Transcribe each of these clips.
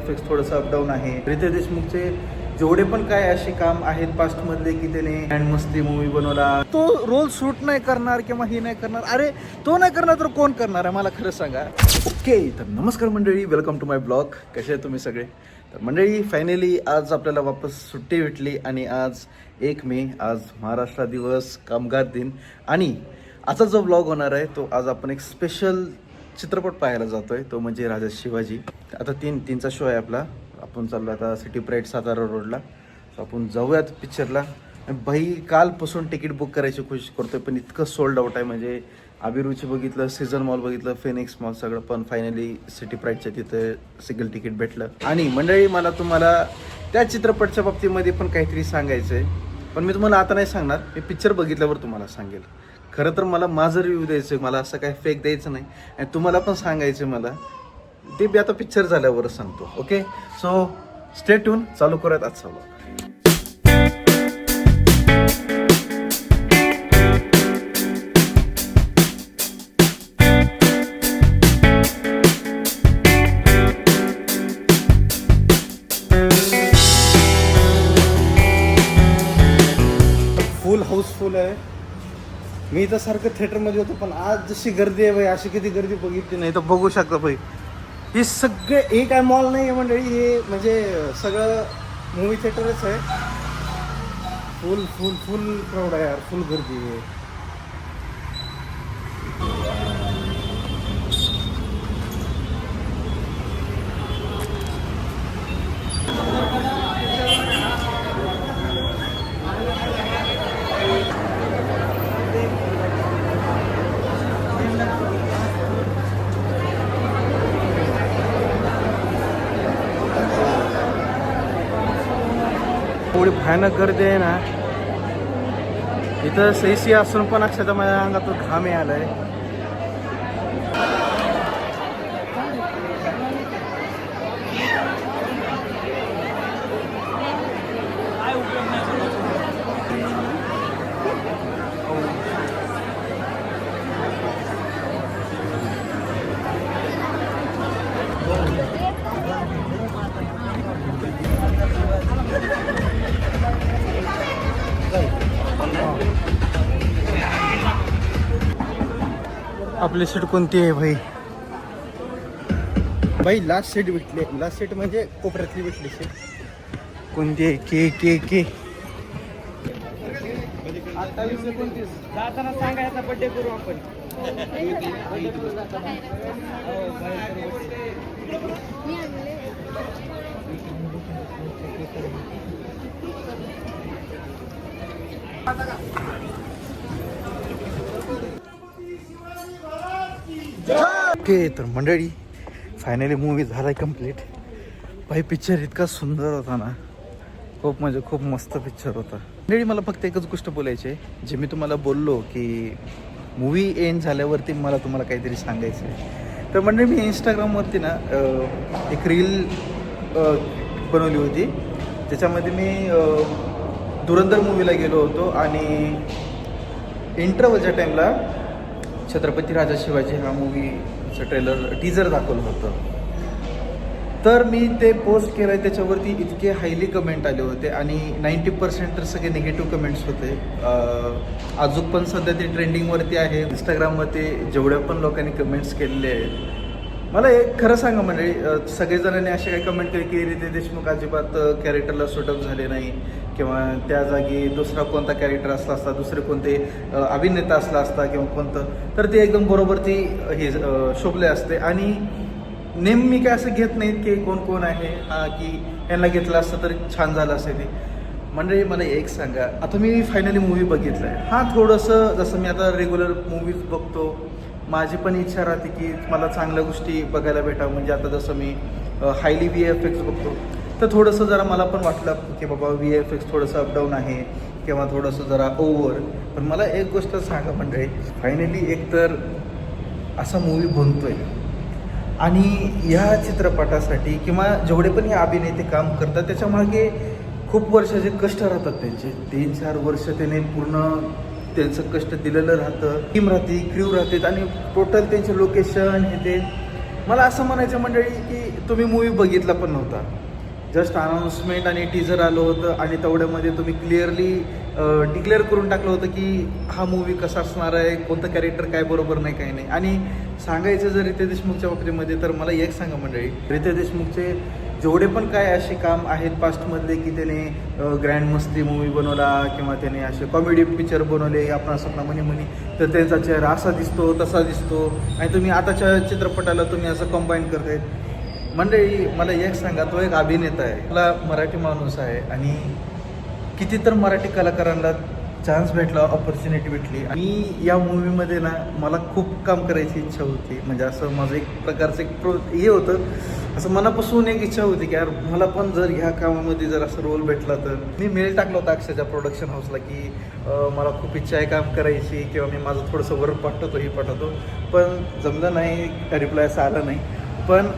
Effects थोडंसं up down आहे. रितेश देशमुखचे जेवढे पण काय असे काम आहेत पास्टमधले की त्याने हँड मस्ती मूवी बनवला, तो रोल शूट नाही करणार किंवा हे नाही करणार. अरे तो नाही करणार तर कोण करणार आहे मला खरं सांगा. ओके, तर नमस्कार मंडळी, वेलकम टू माय ब्लॉग. कसे आहे तुम्ही सगळे? तर मंडळी फायनली आज आपल्याला वापस सुट्टी भेटली आणि आज 1 मे, आज महाराष्ट्र दिवस, कामगार दिन. आणि आजचा जो ब्लॉग होणार आहे तो आज आपण एक स्पेशल चित्रपट पाहायला जातोय, तो म्हणजे राजा शिवाजी. आता तीनचा शो आहे आपला. आपण चाललो आता सिटी प्राईड सातारा रोडला. सो आपण जाऊयात पिक्चरला. भाई कालपासून तिकीट बुक करायची कोशिश करतोय पण इतकं सोल्ड आउट आहे. म्हणजे अभिरुची बघितलं, सीझन मॉल बघितलं, फिनिक्स मॉल सगळं, पण फायनली सिटी प्राईडच्या तिथं सिंगल तिकीट भेटलं. आणि मंडळी मला तुम्हाला त्या चित्रपटच्या बाबतीमध्ये पण काहीतरी सांगायचं आहे, पण मी तुम्हाला आता नाही सांगणार. मी पिक्चर बघितल्यावर तुम्हाला सांगेल. खरं तर मला माझं रिव्ह्यू द्यायचं आहे, मला असं काही फेक द्यायचं नाही. आणि तुम्हाला पण सांगायचं आहे मला, ते बी आता पिक्चर झाल्यावरच सांगतो. Okay, so stay tune. चालू करूयात आजचा व्लॉग. फुल हाऊसफुल आहे. मी तर सारखं थिएटरमध्ये होतो, पण आज जशी गर्दी आहे भाई, अशी किती गर्दी बघितली नाही. तर बघू शकता भाई, हे सगळे एक काय मॉल नाही आहे मंडळी, हे म्हणजे सगळं मूवी थिएटरच आहे. फुल फुल फुल क्राऊड आहे यार, फुल गर्दी आहे. एवढी भयानक गर्दी आहे ना इथं. सैसी असून पण अक्षरशः माझ्या अंगातून घाम आलाय. आपली सीट कोणती आहे भाई? भाई लास्ट सीट भेटली. लास्ट सीट म्हणजे कोपऱ्यातली भेटली सीट. कोणती आहे? के के के 28-29 जाताना सांगायचा बड्डे करू आपण. ओके, तर मंडळी फायनली मूवी झाला कम्प्लीट. भाई पिक्चर इतका सुंदर होता ना, खूप म्हणजे खूप मस्त पिक्चर होता. मंडळी मला फक्त एकच गोष्ट बोलायची आहे, जे मी तुम्हाला बोललो की मूवी एंड झाल्यावरती मला तुम्हाला काहीतरी सांगायचं आहे. तर मंडळी मी इंस्टाग्रामवरती ना एक रील बनवली होती. त्याच्यामध्ये मी धुरंधर मूवीला गेलो होतो आणि इंटरव्हलच्या टाईमला छत्रपती राजा शिवाजी हा मूवीचं ट्रेलर टीजर दाखवलं होतं. तर मी ते पोस्ट केलं आहे. त्याच्यावरती इतके हायली कमेंट आले होते आणि 90% तर सगळे निगेटिव्ह कमेंट्स होते. अजून पण सध्या ते ट्रेंडिंगवरती आहे इंस्टाग्रामवरती. जेवढ्या पण लोकांनी कमेंट्स केलेले आहेत, मला एक खरं सांगा मंडळी, सगळेजणांनी असे काही कमेंट केले की रितेश देशमुख अजिबात कॅरेक्टरला सूटअप झाले नाही, किंवा त्या जागी दुसरा कोणता कॅरेक्टर असला असता, दुसरे कोणते अभिनेता असला असता किंवा कोणतं, तर ते एकदम बरोबर ती हे शोभले असते. आणि नेहमी काय असं घेत नाहीत की कोण कोण आहे की यांना घेतलं असतं तर छान झालं असेल. ते मंडळी मला एक सांगा, आता मी फायनली मूवी बघितलं आहे. हां, थोडंसं जसं मी आता रेग्युलर मूवीज बघतो, माझी पण इच्छा राहते की मला चांगल्या गोष्टी बघायला भेटावं. म्हणजे आता जसं मी हायली VFX बघतो, तर थोडंसं जरा मला पण वाटलं की बाबा VFX थोडंसं अपडाऊन आहे किंवा थोडंसं जरा ओव्हर. पण मला एक गोष्ट सांगा मंडळी, फायनली एकतर असा मूवी बनतोय आणि या चित्रपटासाठी किंवा जेवढे पण हे अभिनेते काम करतात त्याच्यामागे खूप वर्षाचे कष्ट राहतात. त्यांचे 3-4 वर्ष त्याने पूर्ण त्यांचं कष्ट दिलेलं राहतं. टीम राहते, क्र्यू राहते आणि टोटल त्यांचे लोकेशन हे ते. मला असं म्हणायचं मंडळी की तुम्ही मूवी बघितला पण नव्हता. जस्ट अनाऊन्समेंट आणि टीजर आलं होतं आणि तेवढ्यामध्ये तुम्ही क्लिअरली डिक्लेअर करून टाकलं होतं की हा मूवी कसा असणार आहे, कोणतं कॅरेक्टर काय बरोबर नाही काही नाही. आणि सांगायचं जर रितेश देशमुखच्या बाबतीमध्ये तर मला एक सांगा मंडळी, रितेश देशमुखचे जेवढे पण काय असे काम आहेत पास्टमधले की त्याने ग्रँड मस्ती मूवी बनवला किंवा त्याने असे कॉमेडी पिक्चर बनवले, आपण सपना मनी मनी, तर त्यांचा चेहरा असा दिसतो तसा दिसतो आणि तुम्ही आताच्या चित्रपटाला तुम्ही असं कंबाईन करताय. मंडळी मला एक सांगा, तो एक अभिनेता आहे, मला मराठी माणूस आहे आणि किती तर मराठी कलाकारांना चान्स भेटला, ऑपॉर्च्युनिटी भेटली. आणि या मूवीमध्ये ना मला खूप काम करायची इच्छा होती. म्हणजे असं माझं एक प्रकारचं हे होतं, असं मनापासून एक इच्छा होती की यार मला पण जर ह्या कामामध्ये जर असं रोल भेटला तर. मी मेल टाकला होता अक्षरशः प्रोडक्शन हाऊसला की मला खूप इच्छा आहे काम करायची किंवा मी माझं थोडंसं वर्क पाठवतो हे पाठवतो, पण जमलं नाही, रिप्लाय असं आला नाही. पण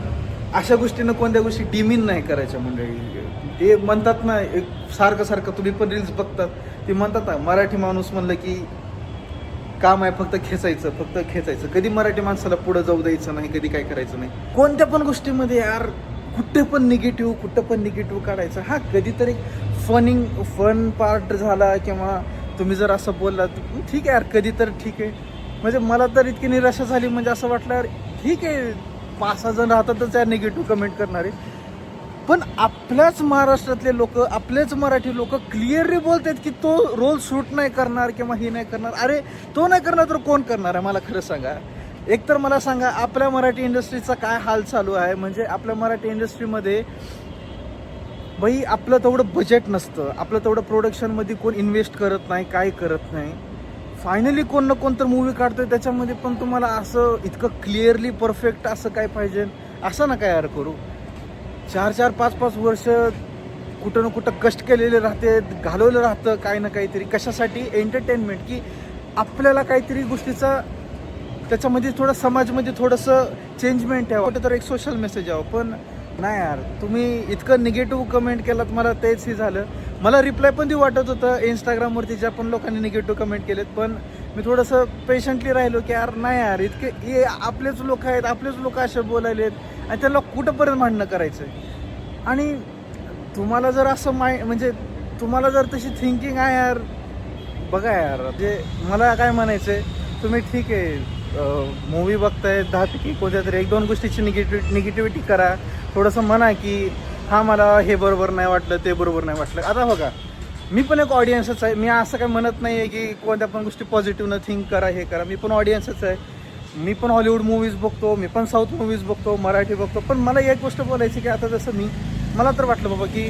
अशा गोष्टीनं कोणत्या गोष्टी डिमिन नाही करायच्या मंडळी. ते म्हणतात ना, एक सारखं तुम्ही पण रील्स बघतात, ते म्हणतात ना मराठी माणूस म्हणलं की काम आहे फक्त खेचायचं. कधी मराठी माणसाला पुढं जाऊ द्यायचं नाही, कधी काय करायचं नाही. कोणत्या पण गोष्टीमध्ये यार कुठं पण निगेटिव्ह काढायचं. हा कधीतरी फन पार्ट झाला किंवा तुम्ही जर असं बोलला ठीक आहे यार, कधी तर ठीक आहे. म्हणजे मला तर इतकी निराशा झाली, म्हणजे असं वाटलं यार ठीक आहे 5-6 जण राहतातच या निगेटिव्ह कमेंट करणारे, पण आपल्याच महाराष्ट्रातले लोक, आपलेच मराठी लोक क्लिअरली बोलतात की तो रोल शूट नाही करणार किंवा ही नाही करणार. अरे तो नाही करणार तर कोण करणार आहे मला खरं सांगा. एक तर मला सांगा आपल्या मराठी इंडस्ट्रीचा काय हाल चालू आहे. म्हणजे आपल्या मराठी इंडस्ट्रीमध्ये बाई आपलं तेवढं बजेट नसतं, आपलं तेवढं प्रोडक्शनमध्ये कोण इन्व्हेस्ट करत नाही, काय करत नाही. फायनली कोण ना कोण तर मूवी काढतोय त्याच्यामध्ये, पण तुम्हाला असं इतकं क्लिअरली परफेक्ट असं काय पाहिजे, असं ना काय यार करू. 4-4, 5-5 वर्ष कुठं ना कुठं कष्ट केलेले राहते, घालवलं राहतं काय ना काहीतरी. कशासाठी? एंटरटेनमेंट, की आपल्याला काहीतरी गोष्टीचा त्याच्यामध्ये थोडं समाजमध्ये थोडंसं चेंजमेंट यावं, कुठं तर एक सोशल मेसेज यावं. पण नाही यार, तुम्ही इतकं निगेटिव्ह कमेंट केलात, मला तेच हे झालं. मला रिप्लाय पण देऊ वाटत होतं इंस्टाग्रामवरती ज्या पण लोकांनी निगेटिव्ह कमेंट केलेत, पण मी थोडंसं पेशंटली राहिलो की यार नाही यार, इतके हे आपलेच लोक आहेत, आपलेच लोक असे बोलायलेत आणि त्याला कुठंपर्यंत भांडणं करायचं. आणि तुम्हाला जर असं म्हणजे तुम्हाला जर तशी थिंकिंग आहे यार, बघा यार, म्हणजे मला काय म्हणायचं आहे, तुम्ही ठीक आहे मूवी बघताय 10पैकी कोणत्या तरी 1-2 गोष्टीची निगेटिव्हिटी करा, थोडंसं म्हणा की हां मला हे बरोबर नाही वाटलं, ते बरोबर नाही वाटलं. आता बघा मी पण एक ऑडियन्सच आहे, मी असं काय म्हणत नाही आहे की कोणत्या पण गोष्टी पॉझिटिव्हनं थिंक करा, हे करा. मी पण ऑडियन्सच आहे, मी पण हॉलिवूड मूवीज बघतो, मी पण साऊथ मूवीज बघतो, मराठी बघतो. पण मला एक गोष्ट बोलायची की आता जसं मला तर वाटलं बाबा की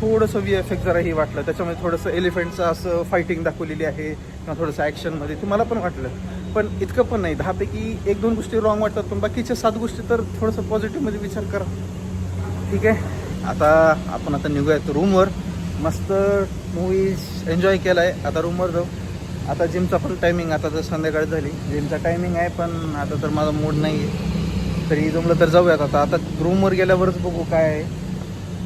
थोडंसं VFX जरा हे वाटलं, त्याच्यामध्ये थोडंसं एलिफंटचं असं फायटिंग दाखवलेली आहे किंवा थोडंसं ॲक्शनमध्ये, ते मला पण वाटलं. पण इतकं पण नाही, 10पैकी 1-2 गोष्टी रॉंग वाटतात, पण बाकीच्या 7 गोष्टी तर थोडंसं पॉझिटिव्हमध्ये विचार करा. ठीक आहे, आपण आता निघूयात रूमवर. मस्त मूवीज एन्जॉय केला आहे, आता रूमवर जाऊ. आता जिमचा पण टायमिंग, आता तर संध्याकाळ झाली, जिमचा टायमिंग आहे, पण आता तर माझा मूड नाही आहे, तरी जमलं तर जाऊयात. आता रूमवर गेल्यावरच बघू काय आहे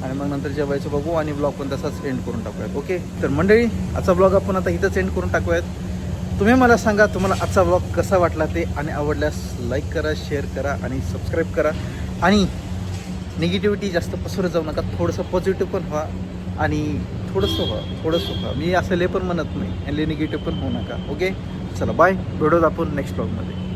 आणि मग नंतर जेवायचं बघू आणि ब्लॉग पण तसाच एंड करून टाकूयात. ओके, तर मंडळी आजचा ब्लॉग आपण आता इथंच एंड करून टाकूयात. तुम्ही मला सांगा तुम्हाला आजचा ब्लॉग कसा वाटला ते, आणि आवडल्यास लाईक करा, शेअर करा आणि सबस्क्राईब करा. आणि निगेटिव्हिटी जास्त पसरत जाऊ नका, थोडंसं पॉझिटिव्ह पण व्हा आणि थोडंसं व्हा. मी असं लय पण म्हणत नाही आणि लय निगेटिव्ह पण होऊ नका. ओके, चला बाय, भेटूत आपण नेक्स्ट ब्लॉगमध्ये.